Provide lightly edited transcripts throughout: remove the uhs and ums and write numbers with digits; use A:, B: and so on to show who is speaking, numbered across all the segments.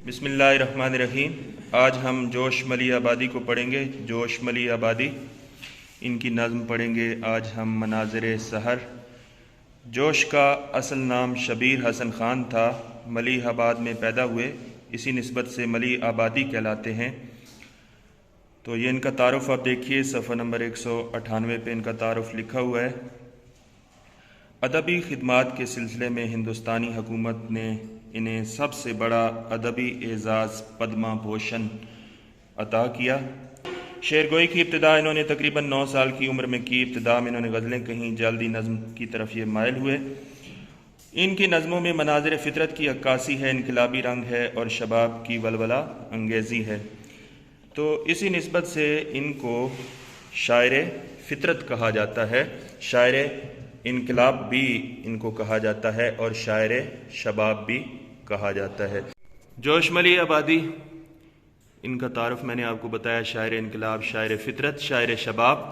A: بسم اللہ الرحمن الرحیم۔ آج ہم جوش ملی آبادی کو پڑھیں گے۔ جوش ملی آبادی، ان کی نظم پڑھیں گے آج ہم۔ مناظر سحر۔ جوش کا اصل نام شبیر حسن خان تھا، ملی آباد میں پیدا ہوئے، اسی نسبت سے ملی آبادی کہلاتے ہیں۔ تو یہ ان کا تعارف آپ دیکھیے، صفحہ نمبر 198 پہ ان کا تعارف لکھا ہوا ہے۔ ادبی خدمات کے سلسلے میں ہندوستانی حکومت نے انہیں سب سے بڑا ادبی اعزاز پدما بھوشن عطا کیا۔ شعر گوئی کی ابتدا انہوں نے تقریباً 9 سال کی عمر میں کی۔ ابتدا میں انہوں نے غزلیں کہیں، جلدی نظم کی طرف یہ مائل ہوئے۔ ان کی نظموں میں مناظر فطرت کی عکاسی ہے، انقلابی رنگ ہے اور شباب کی ولولہ انگیزی ہے۔ تو اسی نسبت سے ان کو شاعر فطرت کہا جاتا ہے، شاعر انقلاب بھی ان کو کہا جاتا ہے اور شاعر شباب بھی کہا جاتا ہے۔ جوش ملی آبادی، ان کا تعارف میں نے آپ کو بتایا، شاعر انقلاب، شاعر فطرت، شاعر شباب۔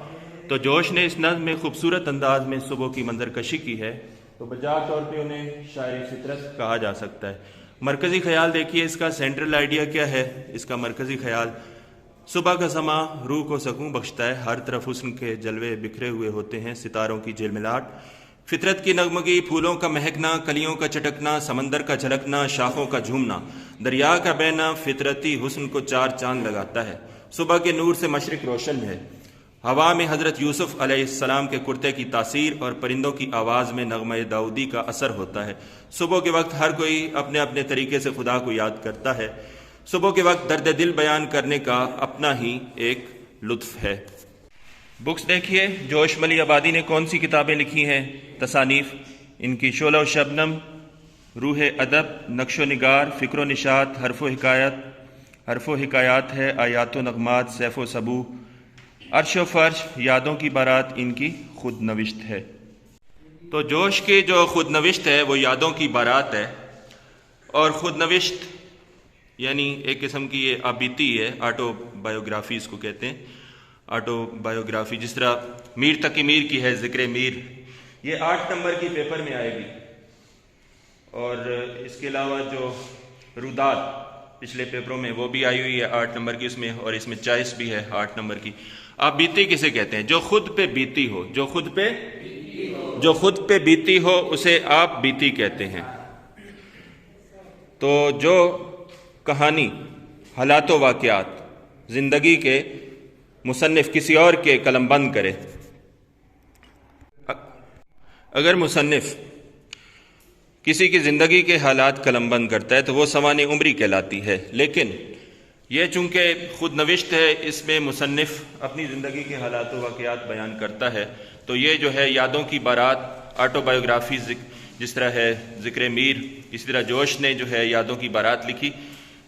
A: تو جوش نے اس نظم میں خوبصورت انداز میں صبح کی منظر کشی کی ہے، تو بجا طور پہ انہیں شاعر فطرت کہا جا سکتا ہے۔ مرکزی خیال دیکھیے اس کا، سینٹرل آئیڈیا کیا ہے اس کا مرکزی خیال؟ صبح کا سما روح کو سکون بخشتا ہے، ہر طرف حسن کے جلوے بکھرے ہوئے ہوتے ہیں، ستاروں کی جلملاہٹ، فطرت کی نغمگی، پھولوں کا مہکنا، کلیوں کا چٹکنا، سمندر کا جھلکنا، شاخوں کا جھومنا، دریا کا بہنا، فطرتی حسن کو 4 چاند لگاتا ہے۔ صبح کے نور سے مشرق روشن ہے، ہوا میں حضرت یوسف علیہ السلام کے کرتے کی تاثیر اور پرندوں کی آواز میں نغمہ داؤدی کا اثر ہوتا ہے۔ صبح کے وقت ہر کوئی اپنے اپنے طریقے سے خدا کو یاد کرتا ہے۔ صبح کے وقت درد دل بیان کرنے کا اپنا ہی ایک لطف ہے۔ بکس دیکھیے، جوش ملی آبادی نے کون سی کتابیں لکھی ہیں؟ تصانیف ان کی شعلہ و شبنم، روح ادب، نقش و نگار، فکر و نشاط، حرف و حکایات ہے، آیات و نغمات، سیف و سبو، عرش و فرش، یادوں کی بارات ان کی خود نوشت ہے۔ تو جوش کی جو خود نوشت ہے وہ یادوں کی بارات ہے، اور خود نوشت یعنی ایک قسم کی یہ آبیتی ہے، آٹو بایوگرافی اس کو کہتے ہیں، آٹو بایوگرافی، جس طرح میر تقی میر کی ہے ذکر میر، یہ 8 نمبر کی پیپر میں آئے گی۔ اور اس کے علاوہ جو رودات پچھلے پیپروں میں وہ بھی آئی ہوئی ہے 8 نمبر کی اس میں، اور اس میں چوائس بھی ہے 8 نمبر کی۔ آپ بیتی کسے کہتے ہیں؟ جو خود پہ بیتی ہو، جو خود پہ بیتی ہو اسے آپ بیتی کہتے ہیں۔ تو جو کہانی، حالات و واقعات زندگی کے مصنف کسی اور کے قلم بند کرے، اگر مصنف کسی کی زندگی کے حالات قلم بند کرتا ہے تو وہ سوانح عمری کہلاتی ہے، لیکن یہ چونکہ خود نوشت ہے، اس میں مصنف اپنی زندگی کے حالات و واقعات بیان کرتا ہے، تو یہ جو ہے یادوں کی بارات، آٹو بایوگرافی جس طرح ہے ذکر میر، اسی طرح جوش نے جو ہے یادوں کی بارات لکھی۔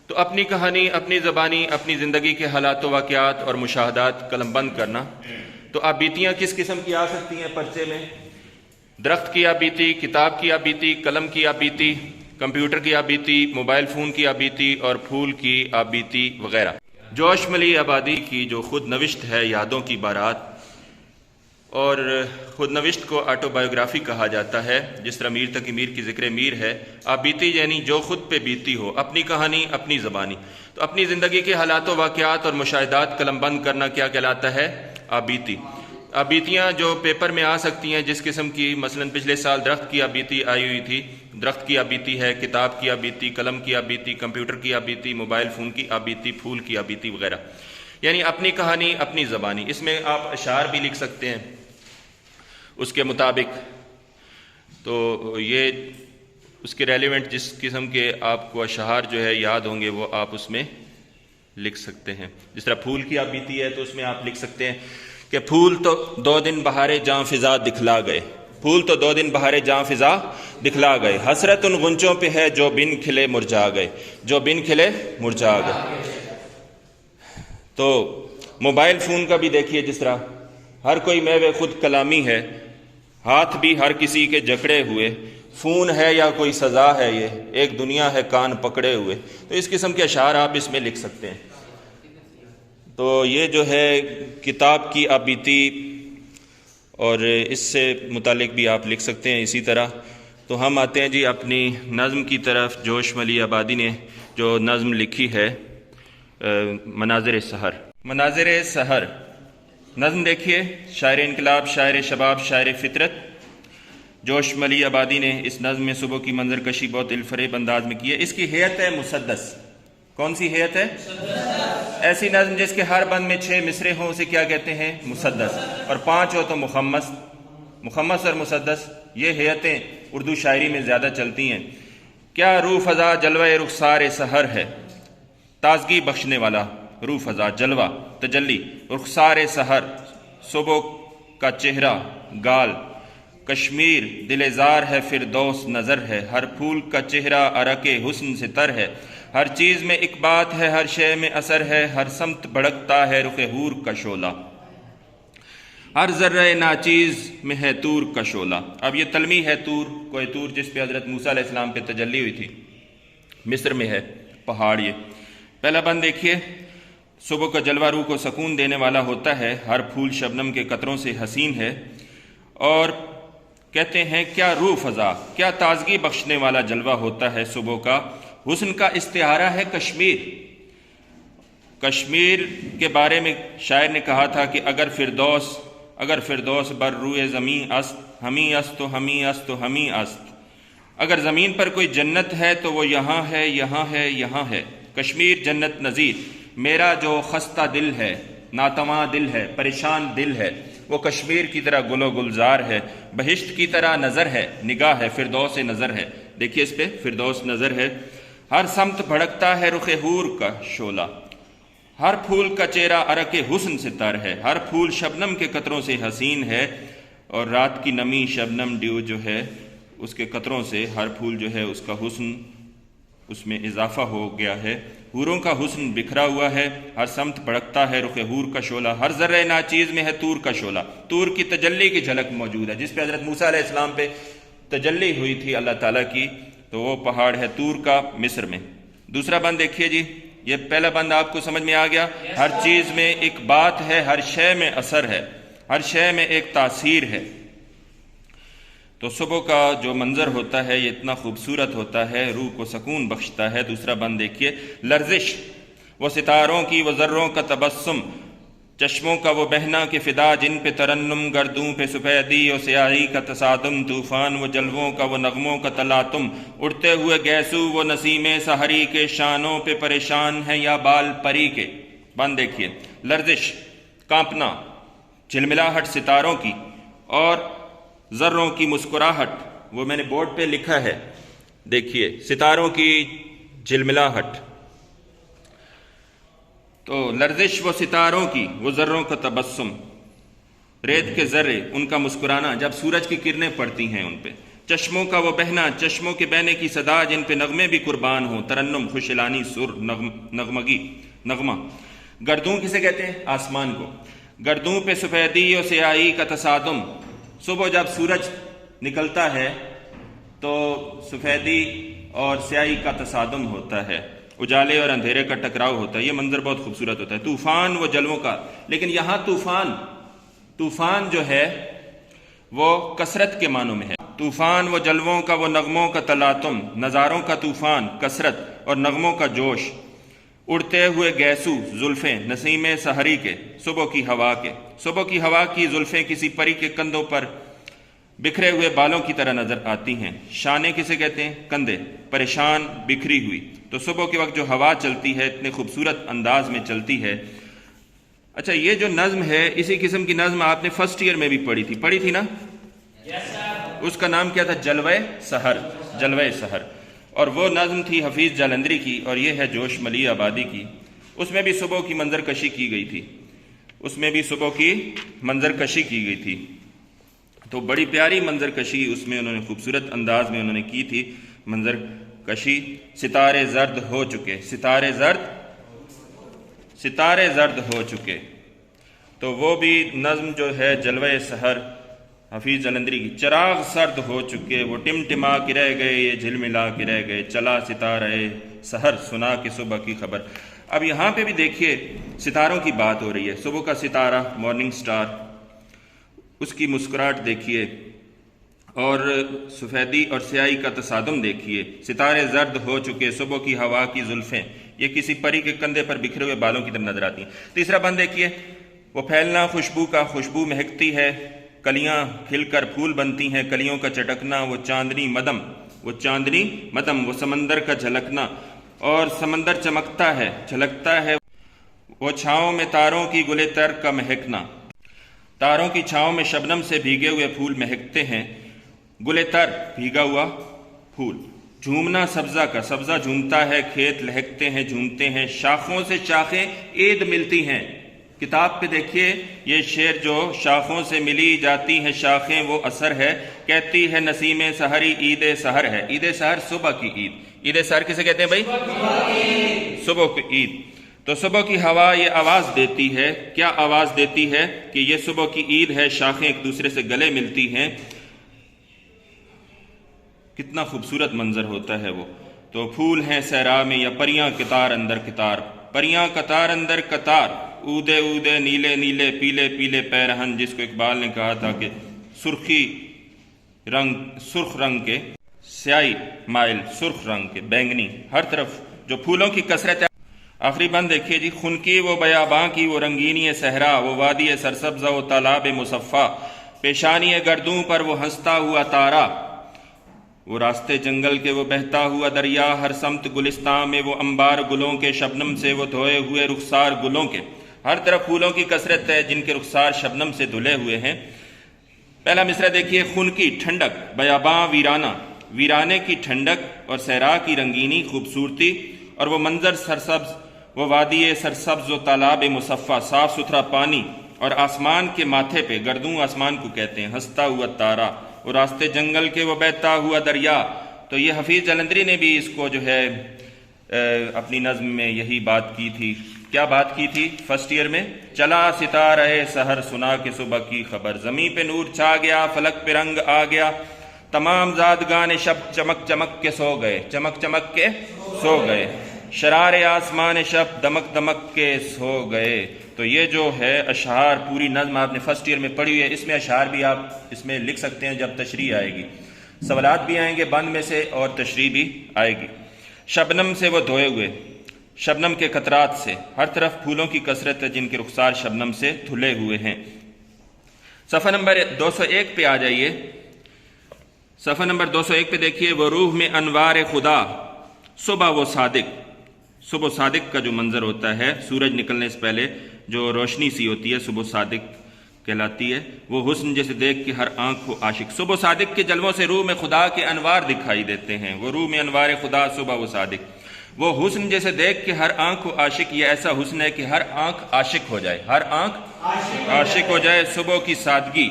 A: تو اپنی کہانی، اپنی زبانی، اپنی زندگی کے حالات و واقعات اور مشاہدات قلم بند کرنا۔ تو آبیتیاں کس قسم کی آ سکتی ہیں پرچے میں؟ درخت کی آبیتی، کتاب کی آبیتی، قلم کی آبیتی، کمپیوٹر کی آبیتی، موبائل فون کی آبیتی اور پھول کی آبیتی وغیرہ۔ جوش ملی آبادی کی جو خود نوشت ہے یادوں کی بارات، اور خود نوشت کو آٹو بایوگرافی کہا جاتا ہے، جس طرح میر تقی میر کی ذکر میر ہے۔ آبیتی یعنی جو خود پہ بیتی ہو، اپنی کہانی، اپنی زبانی۔ تو اپنی زندگی کے حالات و واقعات اور مشاہدات قلم بند کرنا کیا کہلاتا ہے؟ آبیتی۔ آبیتیاں جو پیپر میں آ سکتی ہیں جس قسم کی، مثلا پچھلے سال درخت کی آبیتی آئی ہوئی تھی، درخت کی آبیتی ہے، کتاب کی آبیتی، قلم کی آبیتی، کمپیوٹر کی آبیتی، موبائل فون کی آبیتی، پھول کی آبیتی وغیرہ، یعنی اپنی کہانی، اپنی زبانی۔ اس میں آپ اشعار بھی لکھ سکتے ہیں اس کے مطابق۔ تو یہ اس کے ریلیونٹ جس قسم کے آپ کو اشعار جو ہے یاد ہوں گے وہ آپ اس میں لکھ سکتے ہیں۔ جس طرح پھول کی آبیتی ہے تو اس میں آپ لکھ سکتے ہیں کہ پھول تو 2 دن بہارے جاں فضا دکھلا گئے، پھول تو 2 دن بہارے جاں فضا دکھلا گئے، حسرت ان غنچوں پہ ہے جو بن کھلے مرجھا گئے، جو بن کھلے مرجھا گئے۔ تو موبائل فون کا بھی دیکھیے، جس طرح ہر کوئی میوے خود کلامی ہے، ہاتھ بھی ہر کسی کے جکڑے ہوئے، فون ہے یا کوئی سزا ہے، یہ ایک دنیا ہے کان پکڑے ہوئے۔ تو اس قسم کے اشعار آپ اس میں لکھ سکتے ہیں۔ تو یہ جو ہے کتاب کی آبیتی، اور اس سے متعلق بھی آپ لکھ سکتے ہیں اسی طرح۔ تو ہم آتے ہیں جی اپنی نظم کی طرف۔ جوش ملی آبادی نے جو نظم لکھی ہے مناظر سحر۔ مناظر سحر نظم دیکھیے، شاعر انقلاب، شاعر شباب، شاعر فطرت جوش ملی آبادی نے اس نظم میں صبح کی منظر کشی بہت الفریب انداز میں کی ہے۔ اس کی ہیئت ہے مسدس۔ کون سی ہیئت ہے؟ ایسی نظم جس کے ہر بند میں 6 مصرے ہوں اسے کیا کہتے ہیں؟ مسدس، اور 5 ہو تو مخمس۔ مخمس اور مسدس یہ ہیئتیں اردو شاعری میں زیادہ چلتی ہیں۔ کیا روح فضا جلوہ رخسار سحر ہے، تازگی بخشنے والا روح فضا جلوہ تجلی رخسار سحر، صبح کا چہرہ گال کشمیر دلزار ہے، فردوس نظر ہے، ہر پھول کا چہرہ عرق حسن سے تر ہے، ہر چیز میں ایک بات ہے، ہر شے میں اثر ہے، ہر سمت بھڑکتا ہے رخ حور کا شعلہ، ہر ذرہ ناچیز میں ہے طور کا شعلہ۔ اب یہ تلمی ہے طور، کوہ طور جس پہ حضرت موسیٰ علیہ السلام پہ تجلی ہوئی تھی، مصر میں ہے پہاڑ۔ یہ پہلا بند دیکھیے، صبح کا جلوہ روح کو سکون دینے والا ہوتا ہے، ہر پھول شبنم کے قطروں سے حسین ہے، اور کہتے ہیں کیا روح فضا، کیا تازگی بخشنے والا جلوہ ہوتا ہے صبح کا۔ حسن کا استعارہ ہے کشمیر۔ کشمیر کے بارے میں شاعر نے کہا تھا کہ اگر فردوس بر روئے زمین است، ہمیں است تو ہمیں است تو ہمیں است، اگر زمین پر کوئی جنت ہے تو وہ یہاں ہے، یہاں ہے، یہاں ہے۔ کشمیر جنت نظیر، میرا جو خستہ دل ہے، ناتواں دل ہے، پریشان دل ہے، وہ کشمیر کی طرح گل و گلزار ہے، بہشت کی طرح نظر ہے، نگاہ ہے، فردوس نظر ہے۔ دیکھیے اس پہ فردوس نظر ہے، ہر سمت بھڑکتا ہے رخ حور کا شعلہ، ہر پھول کا چہرہ عرق حسن سے تر ہے، ہر پھول شبنم کے قطروں سے حسین ہے، اور رات کی نمی شبنم ڈیو جو ہے اس کے قطروں سے ہر پھول جو ہے اس کا حسن اس میں اضافہ ہو گیا ہے، حوروں کا حسن بکھرا ہوا ہے، ہر سمت بھڑکتا ہے رخ حور کا شعلہ، ہر ذرہ ناچیز میں ہے طور کا شعلہ۔ طور کی تجلی کی جھلک موجود ہے، جس پہ حضرت موسیٰ علیہ السلام پہ تجلی ہوئی تھی اللہ تعالیٰ کی، تو وہ پہاڑ ہے طور کا، مصر میں۔ دوسرا بند دیکھیے جی، یہ پہلا بند آپ کو سمجھ میں آ گیا، ہر چیز میں ایک بات ہے، ہر شے میں اثر ہے، ہر شے میں ایک تاثیر ہے۔ تو صبح کا جو منظر ہوتا ہے یہ اتنا خوبصورت ہوتا ہے، روح کو سکون بخشتا ہے۔ دوسرا بند دیکھیے، لرزش وہ ستاروں کی، وہ ذروں کا تبسم، چشموں کا وہ بہنا کہ فدا جن پہ ترنم، گردوں پہ سفیدی و سیاہی کا تصادم، طوفان وہ جلووں کا، وہ نغموں کا تلاطم، اڑتے ہوئے گیسو وہ نسیم سحری کے، شانوں پہ پریشان ہیں یا بال پری کے۔ بند دیکھیے، لرزش کانپنا، جھلملاہٹ ستاروں کی، اور ذروں کی مسکراہٹ، وہ میں نے بورڈ پہ لکھا ہے، دیکھیے ستاروں کی جھلملاہٹ، تو لرزش وہ ستاروں کی، وہ ذروں کا تبسم، ریت کے ذرے ان کا مسکرانا جب سورج کی کرنیں پڑتی ہیں ان پہ، چشموں کا وہ بہنا، چشموں کے بہنے کی صدا جن پہ نغمے بھی قربان ہوں، ترنم خوشلانی سر نغمہ۔ گردوں کسے کہتے ہیں؟ آسمان کو۔ گردوں پہ سفیدی و سیاہی کا تصادم، صبح جب سورج نکلتا ہے تو سفیدی اور سیاہی کا تصادم ہوتا ہے، اجالے اور اندھیرے کا ٹکراؤ ہوتا ہے، یہ منظر بہت خوبصورت ہوتا ہے۔ طوفان وہ جلووں کا، لیکن یہاں طوفان جو ہے وہ کثرت کے معنوں میں ہے۔ طوفان وہ جلووں کا، وہ نغموں کا تلاطم، نظاروں کا طوفان، کثرت اور نغموں کا جوش، اڑتے ہوئے گیسو زلفیں نسیم سحری کے، صبح کی ہوا کے، صبح کی ہوا کی زلفیں کسی پری کے کندھوں پر بکھرے ہوئے بالوں کی طرح نظر آتی ہیں۔ شانے کسے کہتے ہیں؟ کندھے، پریشان بکھری ہوئی۔ تو صبح کے وقت جو ہوا چلتی ہے اتنے خوبصورت انداز میں چلتی ہے۔ اچھا، یہ جو نظم ہے اسی قسم کی نظم آپ نے فرسٹ ایئر میں بھی پڑھی تھی نا؟ اس کا نام کیا تھا؟ جلوہ سحر، جلوہ سحر، اور وہ نظم تھی حفیظ جالندری کی، اور یہ ہے جوش ملی آبادی کی۔ اس میں بھی صبح کی منظر کشی کی گئی تھی، اس میں بھی صبح کی منظر کشی کی گئی تھی، تو بڑی پیاری منظر کشی اس میں انہوں نے خوبصورت انداز میں انہوں نے کی تھی منظر کشی۔ ستارے زرد ہو چکے، ستارے زرد ہو چکے، تو وہ بھی نظم جو ہے جلوہ سحر حفیظ جالندری کی۔ چراغ سرد ہو چکے، وہ ٹمٹما کے رہ گئے، یہ جھلملا کے رہ گئے، چلا ستارے سحر سنا کے صبح کی خبر۔ اب یہاں پہ بھی دیکھیے ستاروں کی بات ہو رہی ہے، صبح کا ستارہ، مارننگ سٹار، اس کی مسکراہٹ دیکھیے، اور سفیدی اور سیاہی کا تصادم دیکھیے، ستارے زرد ہو چکے، صبح کی ہوا کی زلفیں یہ کسی پری کے کندھے پر بکھرے ہوئے بالوں کی طرح نظر آتی ہیں۔ تیسرا بند دیکھیے، وہ پھیلنا خوشبو کا، خوشبو مہکتی ہے، کلیاں کھل کر پھول بنتی ہیں، کلیوں کا چٹکنا، وہ چاندنی مدم، وہ سمندر کا جھلکنا، اور سمندر چمکتا ہے، جھلکتا ہے، وہ چھاؤں میں تاروں کی گلے تر کا مہکنا، تاروں کی چھاؤں میں شبنم سے بھیگے ہوئے پھول مہکتے ہیں، گلے تر بھیگا ہوا پھول، جھومنا سبزہ کا، سبزہ جھومتا ہے، کھیت لہکتے ہیں، جھومتے ہیں، شاخوں سے شاخیں عید ملتی ہیں۔ کتاب پہ دیکھیے یہ شعر جو شاخوں سے ملی جاتی ہیں شاخیں وہ اثر ہے، کہتی ہے نسیم سحری عید سحر ہے۔ عید سحر صبح کی عید، عید سحر کسے کہتے ہیں بھائی؟ صبح کی عید۔ تو صبح کی ہوا یہ آواز دیتی ہے، کیا آواز دیتی ہے؟ کہ یہ صبح کی عید ہے، شاخیں ایک دوسرے سے گلے ملتی ہیں، کتنا خوبصورت منظر ہوتا ہے وہ۔ تو پھول ہیں صحرا میں یا پریاں قطار اندر قطار، پریاں قطار اندر قطار، اودے اودے نیلے نیلے پیلے پیلے پیرہن، جس کو اقبال نے کہا تھا کہ سرخ رنگ کے، سیاہی مائل سرخ رنگ کے، بینگنی، ہر طرف جو پھولوں کی کثرت ہے۔ آخری بند دیکھیے جی، خنکی وہ بیاباں کی وہ رنگینی صحرا، وہ وادی سرسبزہ و تالاب مصفا، پیشانی گردوں پر وہ ہنستا ہوا تارا، وہ راستے جنگل کے وہ بہتا ہوا دریا، ہر سمت گلستان میں وہ انبار گلوں کے، شبنم سے وہ دھوئے ہوئے رخسار گلوں کے، ہر طرف پھولوں کی کثرت ہے جن کے رخسار شبنم سے دھلے ہوئے ہیں۔ پہلا مصرع دیکھیے، خنکی ٹھنڈک، بیاباں ویرانہ، ویرانے کی ٹھنڈک اور صحرا کی رنگینی خوبصورتی، اور وہ منظر سرسبز، وہ وادی سرسبز و تالاب مصفا، صاف ستھرا پانی، اور آسمان کے ماتھے پہ، گردوں آسمان کو کہتے ہیں، ہنستا ہوا تارا، وہ راستے جنگل کے وہ بہتا ہوا دریا۔ تو یہ حفیظ جلندری نے بھی اس کو جو ہے اپنی نظم میں یہی بات کی تھی۔ کیا بات کی تھی فرسٹ ایئر میں؟ چلا ستارہ سحر سنا کے صبح کی خبر، زمین پہ نور چھا گیا، فلک پہ رنگ آ گیا، تمام زادگان شب چمک چمک کے سو گئے، چمک چمک کے سو گئے، شرار آسمان شب دمک دمک کے سو گئے۔ تو یہ جو ہے اشعار، پوری نظم آپ نے فرسٹ ایئر میں پڑھی ہوئی ہے، اس میں اشعار بھی آپ اس میں لکھ سکتے ہیں جب تشریح آئے گی، سوالات بھی آئیں گے بند میں سے اور تشریح بھی آئے گی۔ شبنم سے وہ دھوئے ہوئے، شبنم کے قطرات سے، ہر طرف پھولوں کی کثرت ہے جن کے رخسار شبنم سے دھلے ہوئے ہیں۔ صفحہ نمبر 201 پہ آ جائیے، صفحہ نمبر 201 پہ دیکھیے، وہ روح میں انوار خدا، صبح وہ صادق، صبح صادق کا جو منظر ہوتا ہے، سورج نکلنے سے پہلے جو روشنی سی ہوتی ہے، صبح صادق کہلاتی ہے، وہ حسن جسے دیکھ کے ہر آنکھ کو عاشق، صبح صادق کے جلووں سے روح میں خدا کے انوار دکھائی دیتے ہیں، وہ روح میں انوار خدا، صبح وہ صادق، وہ حسن جیسے دیکھ کے ہر آنکھ کو عاشق، یہ ایسا حسن ہے کہ ہر آنکھ عاشق ہو جائے، ہر آنکھ عاشق ہو جائے، صبح کی سادگی۔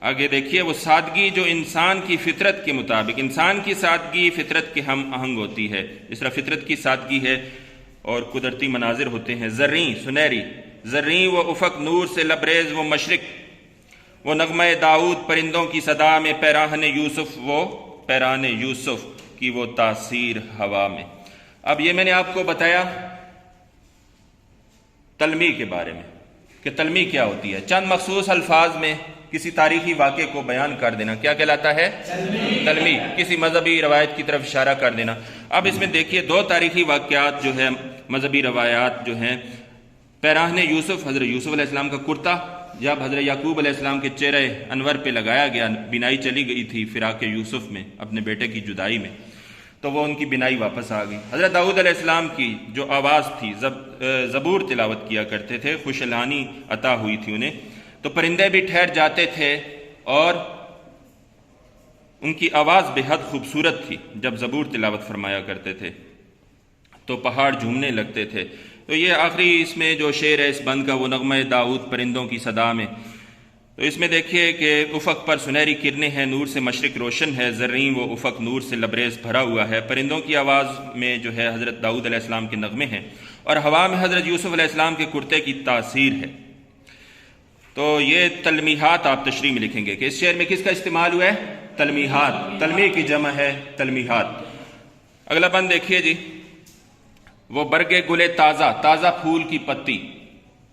A: آگے دیکھیے، وہ سادگی جو انسان کی فطرت کے مطابق، انسان کی سادگی فطرت کے ہم آہنگ ہوتی ہے، اس طرح فطرت کی سادگی ہے اور قدرتی مناظر ہوتے ہیں، زریں سنہری، زریں وہ افق نور سے لبریز وہ مشرق، وہ نغمہ داؤد پرندوں کی صدا میں، پیراہن یوسف، وہ پیراہن یوسف کی وہ تاثیر ہوا میں۔ اب یہ میں نے آپ کو بتایا تلمیح کے بارے میں کہ تلمیح کیا ہوتی ہے، چند مخصوص الفاظ میں کسی تاریخی واقعے کو بیان کر دینا کیا کہلاتا ہے؟ تلمیح، کسی مذہبی روایت کی طرف اشارہ کر دینا۔ اب اس میں دیکھیے دو تاریخی واقعات جو ہیں، مذہبی روایات جو ہیں، پیراہن یوسف، حضرت یوسف علیہ السلام کا کرتا جب حضرت یعقوب علیہ السلام کے چہرے انور پہ لگایا گیا، بینائی چلی گئی تھی فراق یوسف میں، اپنے بیٹے کی جدائی میں، تو وہ ان کی بینائی واپس آ گئی۔ حضرت داؤد علیہ السلام کی جو آواز تھی، زبور تلاوت کیا کرتے تھے، خوش الحانی عطا ہوئی تھی انہیں، تو پرندے بھی ٹھہر جاتے تھے اور ان کی آواز بے حد خوبصورت تھی جب زبور تلاوت فرمایا کرتے تھے، تو پہاڑ جھومنے لگتے تھے۔ تو یہ آخری اس میں جو شعر ہے اس بند کا، وہ نغمہ داؤد پرندوں کی صدا میں، تو اس میں دیکھیے کہ افق پر سنہری کرنیں ہیں، نور سے مشرق روشن ہے، زریں وہ افق نور سے لبریز بھرا ہوا ہے، پرندوں کی آواز میں جو ہے حضرت داؤد علیہ السلام کے نغمے ہیں، اور ہوا میں حضرت یوسف علیہ السلام کے کرتے کی تاثیر ہے۔ تو یہ تلمیحات آپ تشریح میں لکھیں گے کہ اس شعر میں کس کا استعمال ہوا ہے؟ تلمیحات، تلمیح کی جمع ہے تلمیحات۔ اگلا بند دیکھیے جی، وہ برگ گلے تازہ، تازہ پھول کی پتی،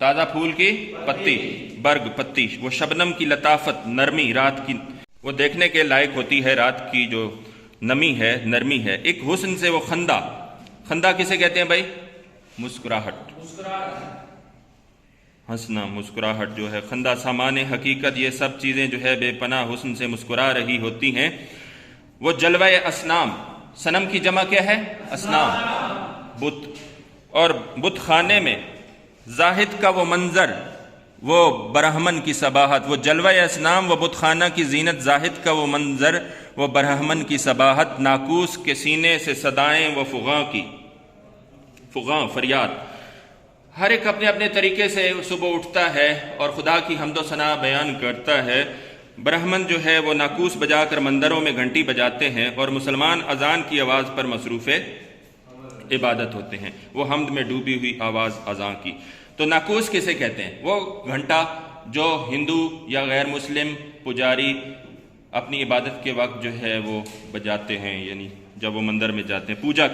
A: تازہ پھول کی پتی، برگ پتی، وہ شبنم کی لطافت، نرمی، رات کی وہ دیکھنے کے لائق ہوتی ہے، رات کی جو نمی ہے، نرمی ہے۔ ایک حسن سے وہ خندہ، خندہ کسے کہتے ہیں بھائی؟ مسکراہٹ، ہنسنا، مسکراہٹ جو ہے خندہ، سامان حقیقت، یہ سب چیزیں جو ہے بے پناہ حسن سے مسکرا رہی ہوتی ہیں۔ وہ جلوہ اسنام، صنم کی جمع کیا ہے؟ اسنام، بت، اور بت خانے میں زاہد کا وہ منظر، وہ برہمن کی صباحت، وہ جلوہ اسنام، وہ بت خانہ کی زینت، زاہد کا وہ منظر، وہ برہمن کی صباحت، ناقوس کے سینے سے صدائیں وہ فغاں فریاد۔ ہر ایک اپنے اپنے طریقے سے صبح اٹھتا ہے اور خدا کی حمد و ثنا بیان کرتا ہے۔ برہمن جو ہے وہ ناقوس بجا کر مندروں میں گھنٹی بجاتے ہیں، اور مسلمان اذان کی آواز پر مصروف عبادت ہوتے ہیں، وہ حمد میں ڈوبی ہوئی آواز اذان کی۔ تو ناقوس کسے کہتے ہیں؟ وہ گھنٹا جو ہندو یا غیر مسلم پجاری اپنی عبادت کے وقت جو ہے وہ بجاتے ہیں، یعنی جب وہ مندر میں جاتے ہیں پوجا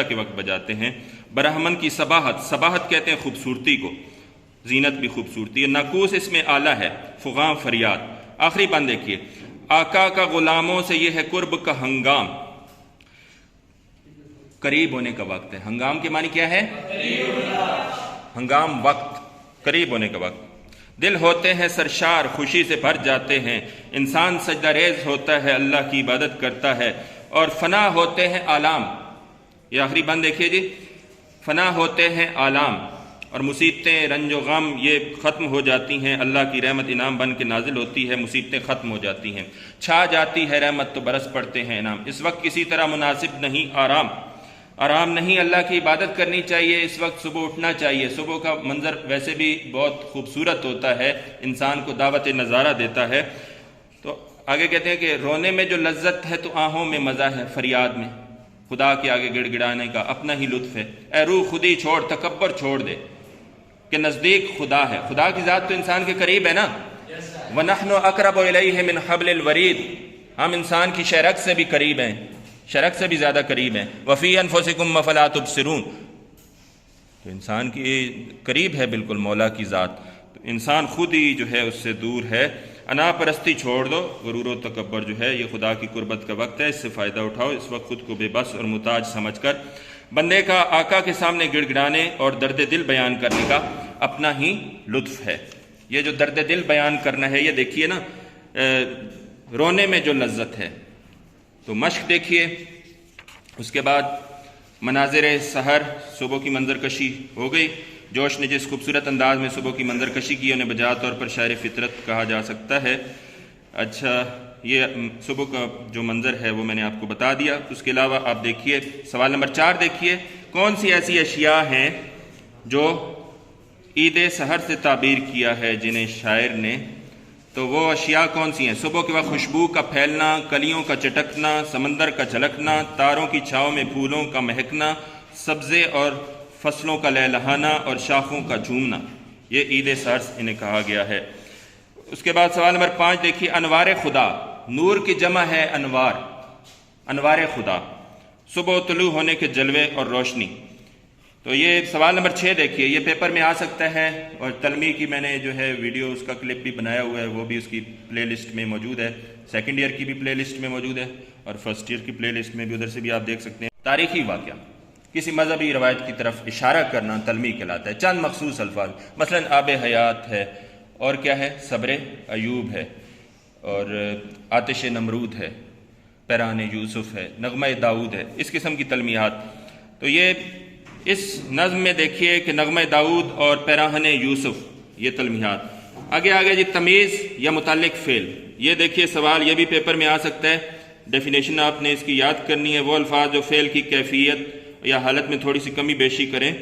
A: کے وقت بجاتے ہیں۔ برہمن کی صباحت، صباحت کہتے ہیں خوبصورتی کو، زینت بھی خوبصورتی ہے۔ ناقوس اس میں آلہ ہے، فغاں فریاد۔ آخری بند دیکھیے، آقا کا غلاموں سے یہ ہے قرب کا ہنگام، قریب ہونے کا وقت ہے۔ ہنگام کے معنی کیا ہے؟ ہنگام، وقت، قریب ہونے کا وقت۔ دل ہوتے ہیں سرشار، خوشی سے بھر جاتے ہیں، انسان سجدہ ریز ہوتا ہے، اللہ کی عبادت کرتا ہے، اور فنا ہوتے ہیں آلام۔ یہ آخری بند دیکھیے جی، فنا ہوتے ہیں آلام، اور مصیبتیں، رنج و غم یہ ختم ہو جاتی ہیں، اللہ کی رحمت انعام بن کے نازل ہوتی ہے، مصیبتیں ختم ہو جاتی ہیں، چھا جاتی ہے رحمت تو برس پڑتے ہیں انعام۔ اس وقت کسی طرح مناسب نہیں آرام نہیں، اللہ کی عبادت کرنی چاہیے، اس وقت صبح اٹھنا چاہیے۔ صبح کا منظر ویسے بھی بہت خوبصورت ہوتا ہے، انسان کو دعوت نظارہ دیتا ہے۔ تو آگے کہتے ہیں کہ رونے میں جو لذت ہے تو آہوں میں مزہ ہے، فریاد میں خدا کے آگے گڑ گڑانے کا اپنا ہی لطف ہے۔ اے روح خودی چھوڑ، تکبر چھوڑ دے کہ نزدیک خدا ہے۔ خدا کی ذات تو انسان کے قریب ہے نا۔ وَنَحْنُ أَقْرَبُ إِلَيْهِ مِنْ حَبْلِ الْوَرِيدِ، ہم انسان کی شرک سے بھی قریب ہیں، شرک سے بھی زیادہ قریب ہیں۔ وَفِي أَنفُسِكُمْ أَفَلَا تُبْصِرُونَ، تو انسان کی قریب ہے بالکل مولا کی ذات، تو انسان خود ہی جو ہے اس سے دور ہے۔ انا پرستی چھوڑ دو، غرور و تکبر جو ہے یہ خدا کی قربت کا وقت ہے، اس سے فائدہ اٹھاؤ۔ اس وقت خود کو بے بس اور محتاج سمجھ کر بندے کا آقا کے سامنے گڑ گڑانے اور درد دل بیان کرنے کا اپنا ہی لطف ہے۔ یہ جو درد دل بیان کرنا ہے، یہ دیکھیے نا، رونے میں جو لذت ہے، تو مشق دیکھیے۔ اس کے بعد مناظر سحر، صبح کی منظر کشی ہو گئی۔ جوش نے جس خوبصورت انداز میں صبح کی منظر کشی کی، انہیں بجا طور پر شاعر فطرت کہا جا سکتا ہے۔ اچھا، یہ صبح کا جو منظر ہے وہ میں نے آپ کو بتا دیا۔ اس کے علاوہ آپ دیکھیے سوال نمبر 4 دیکھیے، کون سی ایسی اشیاء ہیں جو عید سحر سے تعبیر کیا ہے جنہیں شاعر نے؟ تو وہ اشیاء کون سی ہیں؟ صبح کے وقت خوشبو کا پھیلنا، کلیوں کا چٹکنا، سمندر کا جھلکنا، تاروں کی چھاؤں میں پھولوں کا مہکنا، سبزے اور فصلوں کا لہلہانا اور شاخوں کا جھومنا، یہ عید سحر انہیں کہا گیا ہے۔ اس کے بعد سوال نمبر 5 دیکھیے، انوار خدا، نور کی جمع ہے انوار، انوار خدا، صبح طلوع ہونے کے جلوے اور روشنی۔ تو یہ سوال نمبر 6 دیکھیے، یہ پیپر میں آ سکتا ہے، اور تلمی کی میں نے جو ہے ویڈیو اس کا کلپ بھی بنایا ہوا ہے، وہ بھی اس کی پلے لسٹ میں موجود ہے، سیکنڈ ایئر کی بھی پلے لسٹ میں موجود ہے، اور فرسٹ ایئر کی پلے لسٹ میں بھی ادھر سے بھی آپ دیکھ سکتے ہیں۔ تاریخی واقعہ، کسی مذہبی روایت کی طرف اشارہ کرنا تلمی کہلاتا ہے۔ چند مخصوص الفاظ، مثلا آب حیات ہے، اور کیا ہے، صبر ایوب ہے، اور آتش نمرود ہے، پیران یوسف ہے، نغمہ داؤد ہے، اس قسم کی تلمیات۔ تو یہ اس نظم میں دیکھیے کہ نغمہ داؤد اور پیراہن یوسف، یہ تلمیات۔ آگے جی، تمیز یا متعلق فعل، یہ دیکھیے سوال، یہ بھی پیپر میں آ سکتا ہے، ڈیفینیشن آپ نے اس کی یاد کرنی ہے۔ وہ الفاظ جو فعل کی کیفیت یا حالت میں تھوڑی سی کمی بیشی کریں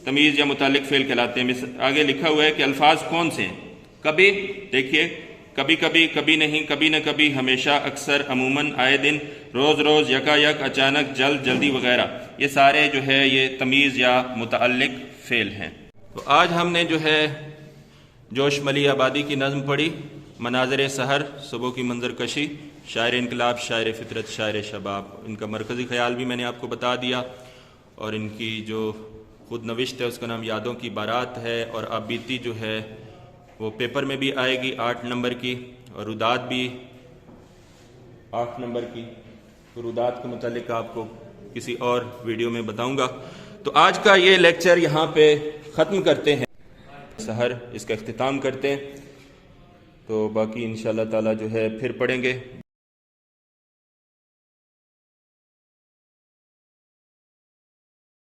A: تمیز یا متعلق فعل کہلاتے ہیں۔ آگے لکھا ہوا ہے کہ الفاظ کون سے ہیں؟ کبھی، دیکھیے، کبھی کبھی، کبھی نہیں، کبھی نہ کبھی، ہمیشہ، اکثر، عموماً، آئے دن، روز روز، یکا یک، اچانک، جلد، جلدی وغیرہ، یہ سارے جو ہے یہ تمیز یا متعلق فعل ہیں۔ تو آج ہم نے جو ہے جوش ملی آبادی کی نظم پڑھی، مناظر سحر، صبح کی منظر کشی، شاعر انقلاب، شاعر فطرت، شاعر شباب۔ ان کا مرکزی خیال بھی میں نے آپ کو بتا دیا، اور ان کی جو خود نوشت ہے اس کا نام یادوں کی بارات ہے، اور آبیتی جو ہے وہ پیپر میں بھی آئے گی 8 نمبر کی، اور روداد بھی 8 نمبر کی فروضات کے متعلق آپ کو کسی اور ویڈیو میں بتاؤں گا. تو آج کا یہ لیکچر یہاں پہ ختم کرتے ہیں، سحر اس کا اختتام کرتے ہیں. تو باقی انشاءاللہ تعالی جو ہے پھر پڑھیں گے.